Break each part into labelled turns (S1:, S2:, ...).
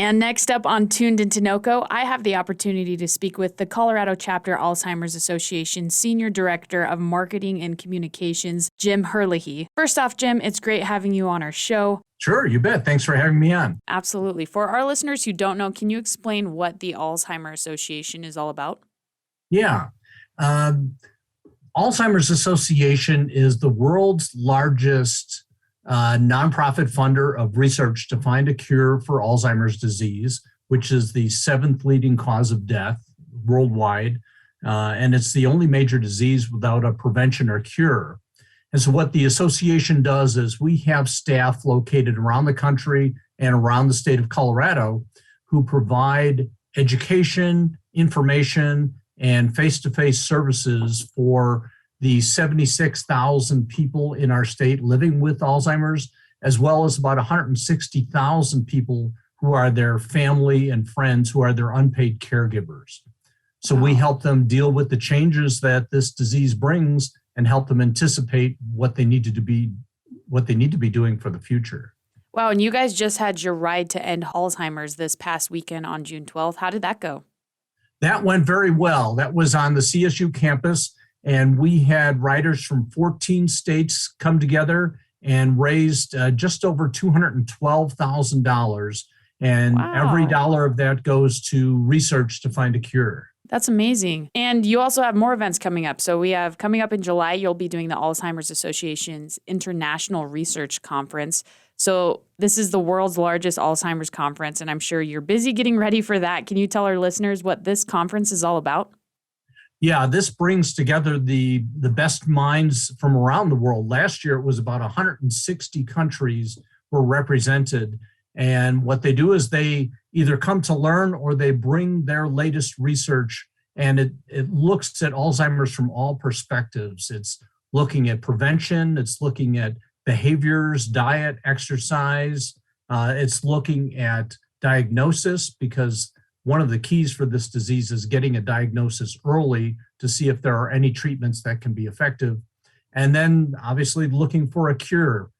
S1: And next up on Tuned into NoCo, I have the opportunity to speak with the Colorado Chapter Alzheimer's Association Senior Director of Marketing and Communications, Jim Herlihy. First off, Jim, it's great having you on our show.
S2: Sure, you bet. Thanks for having me on.
S1: Absolutely. For our listeners who don't know, can you explain what the Alzheimer Association is all about?
S2: Yeah. Alzheimer's Association is the world's largest nonprofit funder of research to find a cure for Alzheimer's disease, which is the seventh leading cause of death worldwide. And it's the only major disease without a prevention or cure. And so what the association does is we have staff located around the country and around the state of Colorado who provide education, information, and face-to-face services for the 76,000 people in our state living with Alzheimer's, as well as about 160,000 people who are their family and friends who are their unpaid caregivers. So we help them deal with the changes that this disease brings and help them anticipate what they need to be doing for the future.
S1: Wow, and you guys just had your Ride to End Alzheimer's this past weekend on June 12th. How did that go?
S2: That went very well. That was on the CSU campus, and we had riders from 14 states come together and raised just over $212,000. And every dollar of that goes to research to find a cure.
S1: That's amazing. And you also have more events coming up. So we have coming up in July, you'll be doing the Alzheimer's Association's International Research Conference. So this is the world's largest Alzheimer's conference, and I'm sure you're busy getting ready for that. Can you tell our listeners what this conference is all about?
S2: Yeah, this brings together the best minds from around the world. Last year, it was about 160 countries were represented. And what they do is they either come to learn or they bring their latest research, and it looks at Alzheimer's from all perspectives. It's looking at prevention, it's looking at behaviors, diet, exercise, it's looking at diagnosis, because one of the keys for this disease is getting a diagnosis early to see if there are any treatments that can be effective. And then obviously looking for a cure.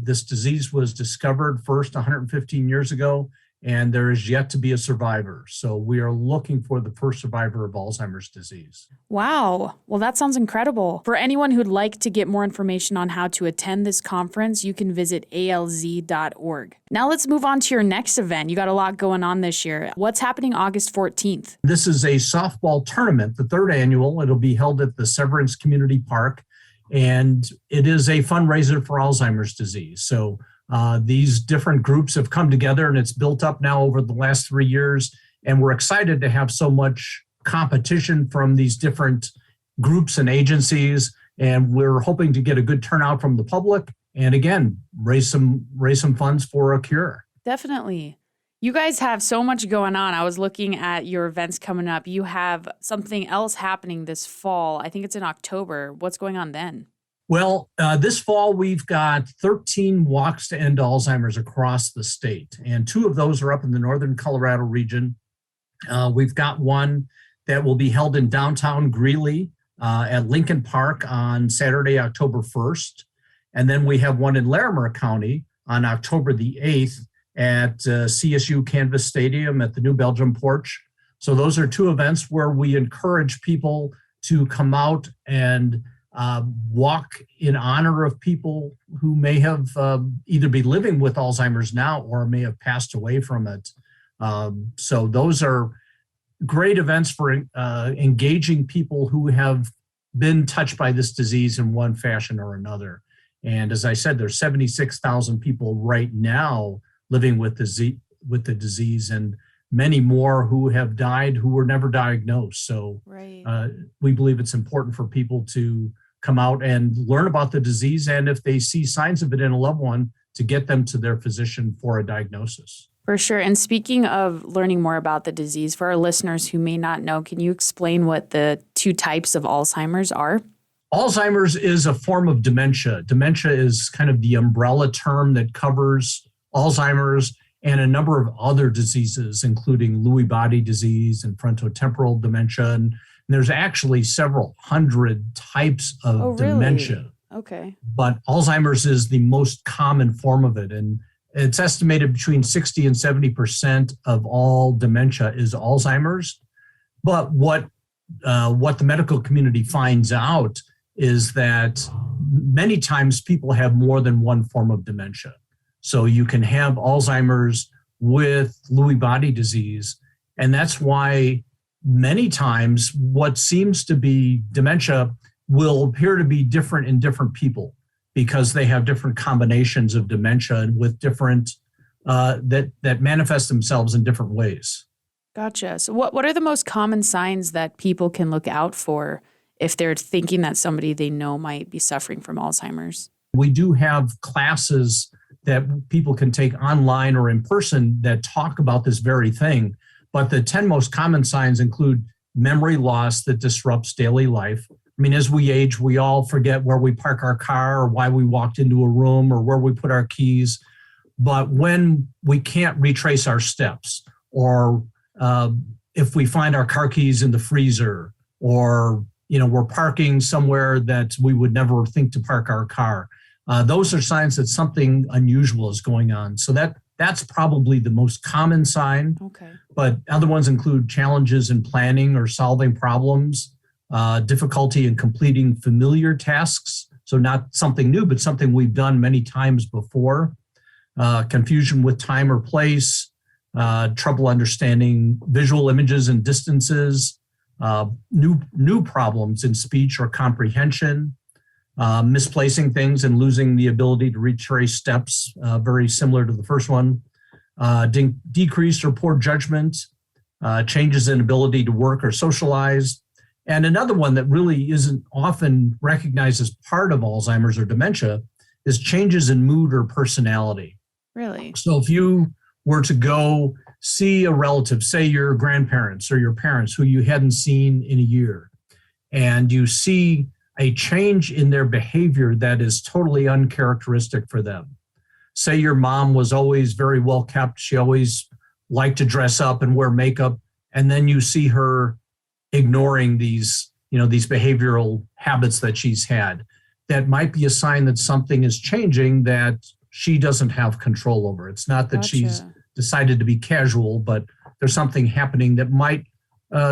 S2: This disease was discovered first 115 years ago, and there is yet to be a survivor. So we are looking for the first survivor of Alzheimer's disease.
S1: Wow. Well, that sounds incredible. For anyone who'd like to get more information on how to attend this conference, you can visit alz.org. Now let's move on to your next event. You got a lot going on this year. What's happening August 14th?
S2: This is a softball tournament, the third annual. It'll be held at the Severance Community Park. And it is a fundraiser for Alzheimer's disease. So these different groups have come together, and it's built up now over the last 3 years. And we're excited to have so much competition from these different groups and agencies. And we're hoping to get a good turnout from the public. And again, raise some funds for a cure.
S1: Definitely. You guys have so much going on. I was looking at your events coming up. You have something else happening this fall. I think it's in October. What's going on then?
S2: Well, this fall, we've got 13 walks to end Alzheimer's across the state. And 2 of those are up in the northern Colorado region. We've got one that will be held in downtown Greeley at Lincoln Park on Saturday, October 1st. And then we have one in Larimer County on October the 8th. At CSU Canvas Stadium at the New Belgium Porch. So those are 2 events where we encourage people to come out and walk in honor of people who may have either be living with Alzheimer's now or may have passed away from it. So those are great events for engaging people who have been touched by this disease in one fashion or another. And as I said, there's 76,000 people right now living with the disease, and many more who have died who were never diagnosed. So we believe it's important for people to come out and learn about the disease, and if they see signs of it in a loved one, to get them to their physician for a diagnosis.
S1: For sure. And speaking of learning more about the disease, for our listeners who may not know, can you explain what the 2 types of Alzheimer's are?
S2: Alzheimer's is a form of dementia. Dementia is kind of the umbrella term that covers Alzheimer's and a number of other diseases, including Lewy body disease and frontotemporal dementia. And there's actually several hundred types of dementia.
S1: Okay.
S2: But Alzheimer's is the most common form of it. And it's estimated between 60 and 70% of all dementia is Alzheimer's. But what the medical community finds out is that many times people have more than one form of dementia. So you can have Alzheimer's with Lewy body disease. And that's why many times what seems to be dementia will appear to be different in different people because they have different combinations of dementia with different, that manifest themselves in different ways.
S1: Gotcha. So what are the most common signs that people can look out for if they're thinking that somebody they know might be suffering from Alzheimer's?
S2: We do have classes that people can take online or in person that talk about this very thing. But the 10 most common signs include memory loss that disrupts daily life. I mean, as we age, we all forget where we park our car or why we walked into a room or where we put our keys. But when we can't retrace our steps, or if we find our car keys in the freezer, or we're parking somewhere that we would never think to park our car, those are signs that something unusual is going on. So that's probably the most common sign.
S1: Okay.
S2: But other ones include challenges in planning or solving problems, difficulty in completing familiar tasks. So not something new, but something we've done many times before. Confusion with time or place, trouble understanding visual images and distances, new problems in speech or comprehension, misplacing things and losing the ability to retrace steps, very similar to the first one, decreased or poor judgment, changes in ability to work or socialize. And another one that really isn't often recognized as part of Alzheimer's or dementia is changes in mood or personality.
S1: Really?
S2: So if you were to go see a relative, say your grandparents or your parents who you hadn't seen in a year, and you see a change in their behavior that is totally uncharacteristic for them. Say your mom was always very well kept. She always liked to dress up and wear makeup. And then you see her ignoring these behavioral habits that she's had. That might be a sign that something is changing that she doesn't have control over. It's not that she's decided to be casual, but there's something happening that might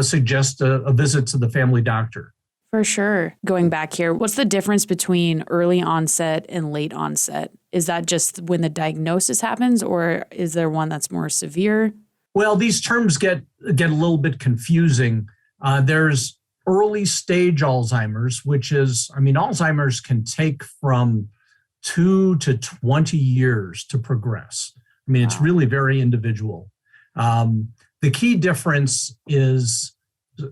S2: suggest a visit to the family doctor.
S1: For sure. Going back here, what's the difference between early onset and late onset? Is that just when the diagnosis happens, or is there one that's more severe?
S2: Well, these terms get a little bit confusing. There's early stage Alzheimer's, which is, Alzheimer's can take from 2 to 20 years to progress. It's really very individual. The key difference is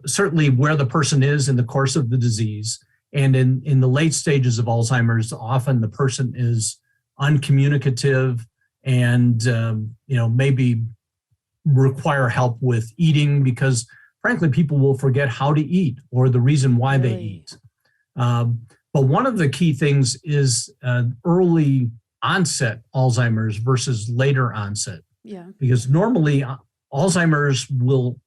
S2: certainly where the person is in the course of the disease. And in the late stages of Alzheimer's, often the person is uncommunicative and, maybe require help with eating because, frankly, people will forget how to eat or the reason why they eat. But one of the key things is early onset Alzheimer's versus later onset.
S1: Yeah.
S2: Because normally Alzheimer's will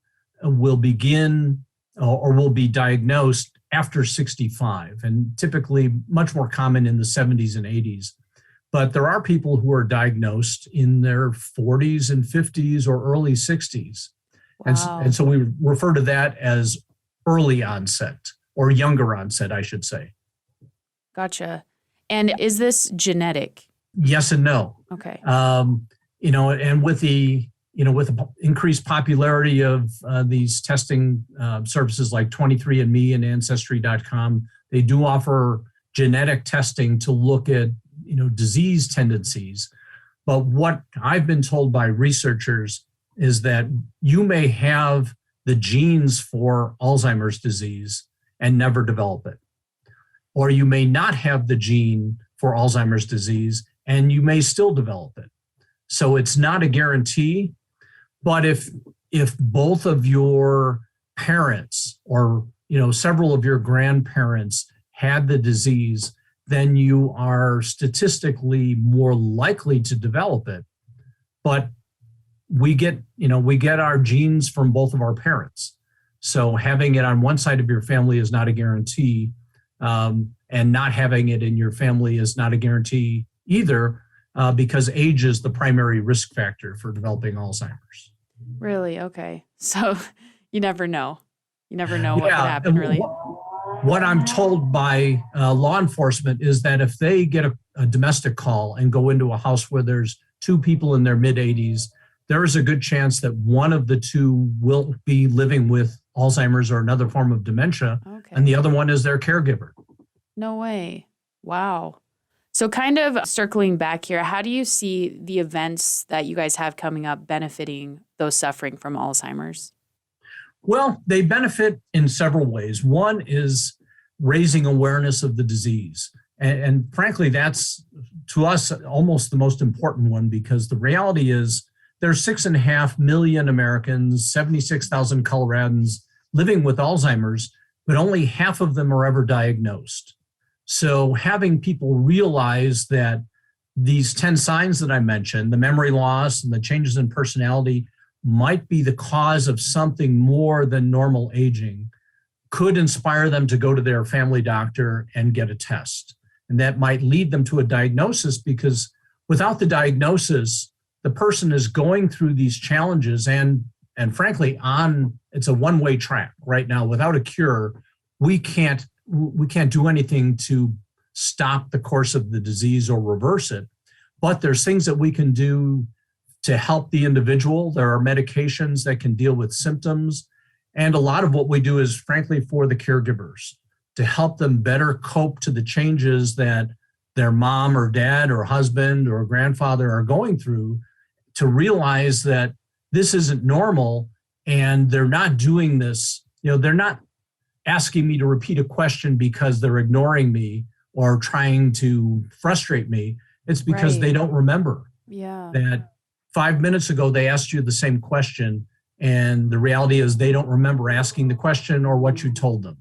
S2: begin or will be diagnosed after 65, and typically much more common in the 70s and 80s. But there are people who are diagnosed in their 40s and 50s or early 60s. Wow. And so we refer to that as early onset or younger onset, I should say.
S1: Gotcha. And is this genetic?
S2: Yes and no.
S1: Okay.
S2: And with the increased popularity of these testing services like 23andMe and Ancestry.com, they do offer genetic testing to look at, disease tendencies. But what I've been told by researchers is that you may have the genes for Alzheimer's disease and never develop it. Or you may not have the gene for Alzheimer's disease and you may still develop it. So it's not a guarantee. But if both of your parents or several of your grandparents had the disease, then you are statistically more likely to develop it. But we get our genes from both of our parents. So having it on one side of your family is not a guarantee, and not having it in your family is not a guarantee either. because age is the primary risk factor for developing Alzheimer's.
S1: Really? Okay. So you never know. You never know what could
S2: Yeah,
S1: happen, really.
S2: what I'm told by law enforcement is that if they get a domestic call and go into a house where there's two people in their mid-80s, there is a good chance that one of the two will be living with Alzheimer's or another form of dementia,
S1: Okay.
S2: and the other one is their caregiver.
S1: No way. Wow. So kind of circling back here, how do you see the events that you guys have coming up benefiting those suffering from Alzheimer's?
S2: Well, they benefit in several ways. One is raising awareness of the disease. And frankly, that's to us almost the most important one, because the reality is there's 6.5 million Americans, 76,000 Coloradans living with Alzheimer's, but only half of them are ever diagnosed. So having people realize that these 10 signs that I mentioned, the memory loss and the changes in personality, might be the cause of something more than normal aging, could inspire them to go to their family doctor and get a test. And that might lead them to a diagnosis, because without the diagnosis, the person is going through these challenges and frankly, it's a one-way track right now. Without a cure, we can't do anything to stop the course of the disease or reverse it. But there's things that we can do to help the individual. There are medications that can deal with symptoms. And a lot of what we do is frankly for the caregivers, to help them better cope to the changes that their mom or dad or husband or grandfather are going through, to realize that this isn't normal and they're not doing this. They're not asking me to repeat a question because they're ignoring me or trying to frustrate me. It's because they don't remember that 5 minutes ago they asked you the same question, and the reality is they don't remember asking the question or what you told them.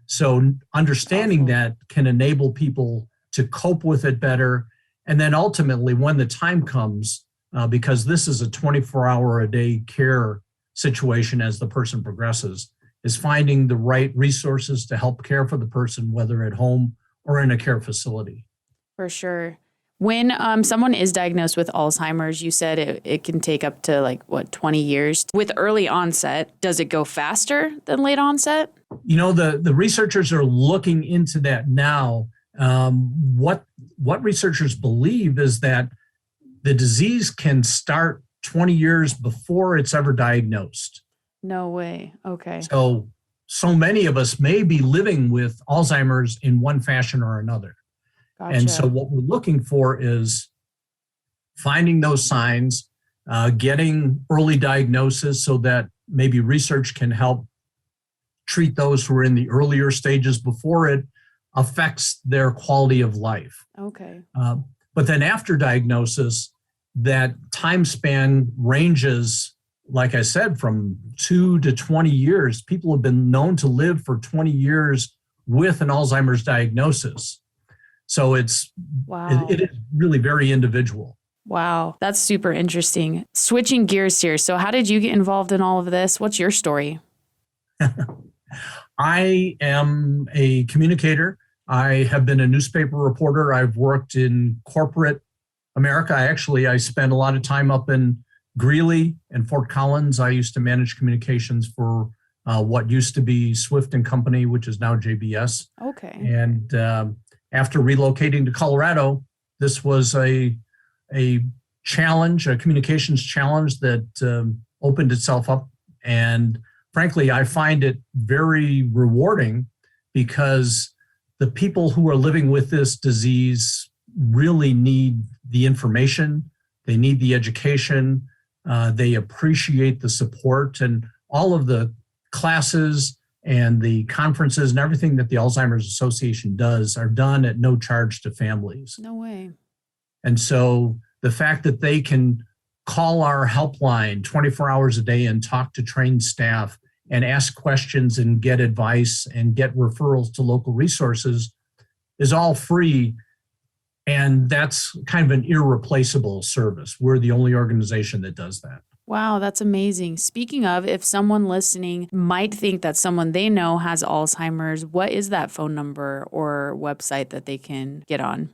S2: So understanding that can enable people to cope with it better. And then ultimately, when the time comes, because this is a 24-hour-a-day care situation as the person progresses, is finding the right resources to help care for the person, whether at home or in a care facility.
S1: For sure. When someone is diagnosed with Alzheimer's, you said it can take up to 20 years. With early onset, does it go faster than late onset?
S2: The researchers are looking into that now. What researchers believe is that the disease can start 20 years before it's ever diagnosed.
S1: No way. Okay.
S2: So many of us may be living with Alzheimer's in one fashion or another.
S1: Gotcha.
S2: And so what we're looking for is finding those signs, getting early diagnosis so that maybe research can help treat those who are in the earlier stages before it affects their quality of life.
S1: Okay.
S2: But then after diagnosis, that time span ranges, like I said, from 2 to 20 years. People have been known to live for 20 years with an Alzheimer's diagnosis. So it is really very individual.
S1: Wow. That's super interesting. Switching gears here. So how did you get involved in all of this? What's your story?
S2: I am a communicator. I have been a newspaper reporter. I've worked in corporate America. I spent a lot of time up in Greeley and Fort Collins. I used to manage communications for what used to be Swift and Company, which is now JBS.
S1: Okay.
S2: And after relocating to Colorado, this was a challenge, a communications challenge that opened itself up. And frankly, I find it very rewarding because the people who are living with this disease really need the information. They need the education. They appreciate the support, and all of the classes and the conferences and everything that the Alzheimer's Association does are done at no charge to families.
S1: No way.
S2: And so the fact that they can call our helpline 24 hours a day and talk to trained staff and ask questions and get advice and get referrals to local resources is all free. And that's kind of an irreplaceable service. We're the only organization that does that.
S1: Wow, that's amazing. Speaking of, if someone listening might think that someone they know has Alzheimer's, what is that phone number or website that they can get on?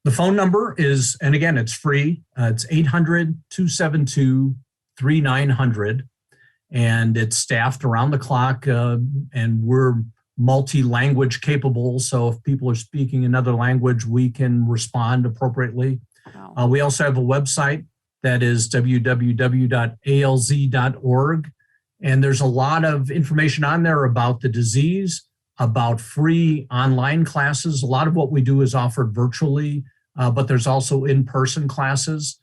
S2: The phone number is, and again, it's free. It's 800-272-3900. And it's staffed around the clock, and we're multi-language capable. So if people are speaking another language, we can respond appropriately.
S1: Wow.
S2: We also have a website that is www.alz.org. And there's a lot of information on there about the disease, about free online classes. A lot of what we do is offered virtually, but there's also in-person classes,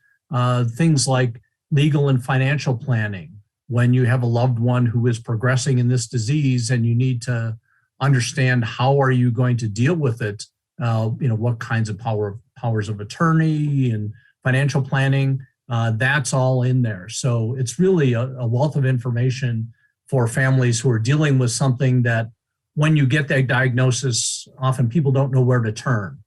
S2: things like legal and financial planning. When you have a loved one who is progressing in this disease and you need to understand how are you going to deal with it, what kinds of powers of attorney and financial planning, that's all in there. So it's really a wealth of information for families who are dealing with something that when you get that diagnosis, often people don't know where to turn.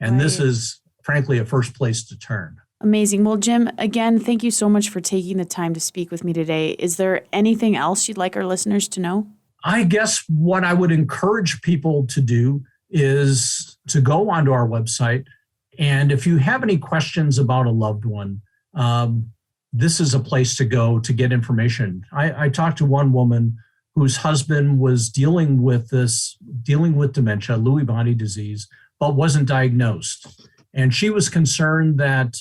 S2: And This is frankly a first place to turn.
S1: Amazing. Well, Jim, again, thank you so much for taking the time to speak with me today. Is there anything else you'd like our listeners to know?
S2: I guess what I would encourage people to do is to go onto our website. And if you have any questions about a loved one, this is a place to go to get information. I talked to one woman whose husband was dealing with dementia, Lewy body disease, but wasn't diagnosed. And she was concerned that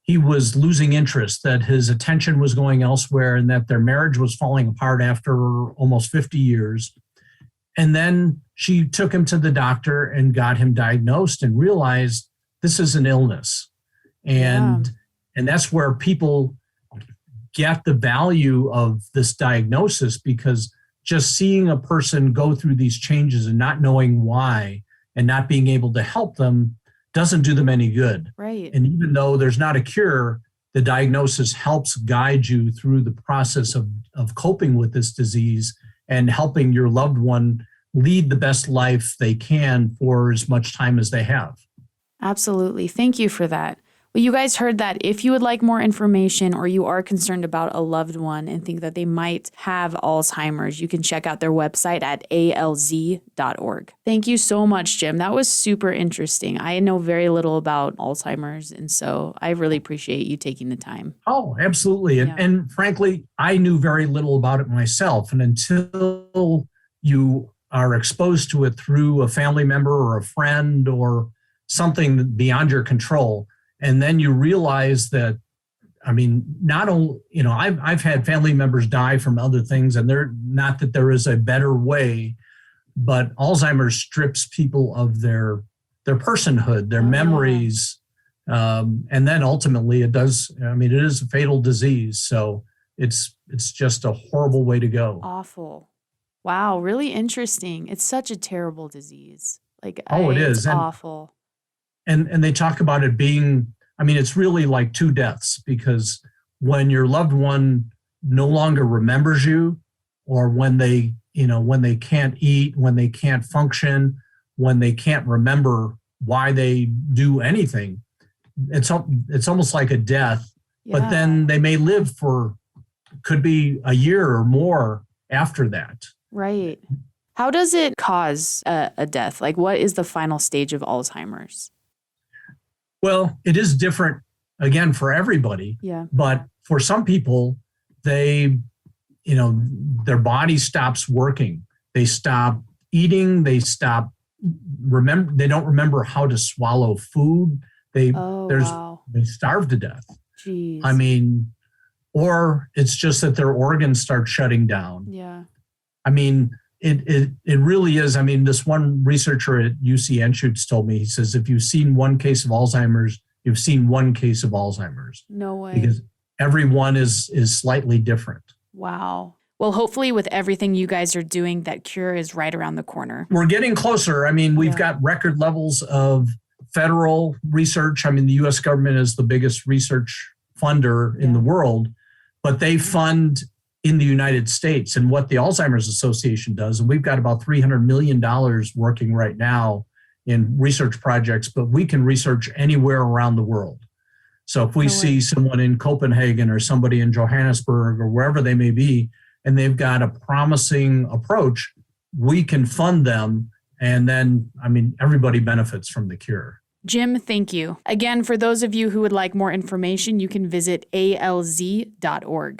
S2: he was losing interest, that his attention was going elsewhere, and that their marriage was falling apart after almost 50 years. And then she took him to the doctor and got him diagnosed and realized this is an illness. And that's where people get the value of this diagnosis, because just seeing a person go through these changes and not knowing why and not being able to help them doesn't do them any good.
S1: Right.
S2: And even though there's not a cure, the diagnosis helps guide you through the process of coping with this disease and helping your loved one lead the best life they can for as much time as they have.
S1: Absolutely. Thank you for that. Well, you guys heard that. If you would like more information or you are concerned about a loved one and think that they might have Alzheimer's, you can check out their website at alz.org. Thank you so much, Jim. That was super interesting. I know very little about Alzheimer's, and so I really appreciate you taking the time.
S2: Oh, absolutely. And frankly, I knew very little about it myself. And until you are exposed to it through a family member or a friend or something beyond your control, and then you realize that, not only, I've had family members die from other things, and they're not that there is a better way, but Alzheimer's strips people of their personhood, their memories. And then ultimately it is a fatal disease. So it's just a horrible way to go.
S1: Awful. Wow. Really interesting. It's such a terrible disease.
S2: It is.
S1: It's awful.
S2: And they talk about it being, it's really like two deaths, because when your loved one no longer remembers you, or when they can't eat, when they can't function, when they can't remember why they do anything, it's almost like a death. Yeah. But then they may live could be a year or more after that.
S1: Right. How does it cause a death? Like, what is the final stage of Alzheimer's?
S2: Well, it is different, again, for everybody.
S1: Yeah.
S2: But for some people, their body stops working. They stop eating. They stop they don't remember how to swallow food. They starve to death.
S1: Jeez.
S2: Or it's just that their organs start shutting down.
S1: Yeah.
S2: It really is. This one researcher at UC Anschutz told me, he says, if you've seen one case of Alzheimer's, you've seen one case of Alzheimer's.
S1: No way.
S2: Because everyone is slightly different.
S1: Wow. Well, hopefully with everything you guys are doing, that cure is right around the corner.
S2: We're getting closer. We've got record levels of federal research. The U.S. government is the biggest research funder in the world, but they fund in the United States. And what the Alzheimer's Association does, and we've got about $300 million working right now in research projects, but we can research anywhere around the world. So if we see someone in Copenhagen or somebody in Johannesburg or wherever they may be, and they've got a promising approach, we can fund them. And then, everybody benefits from the cure.
S1: Jim, thank you. Again, for those of you who would like more information, you can visit alz.org.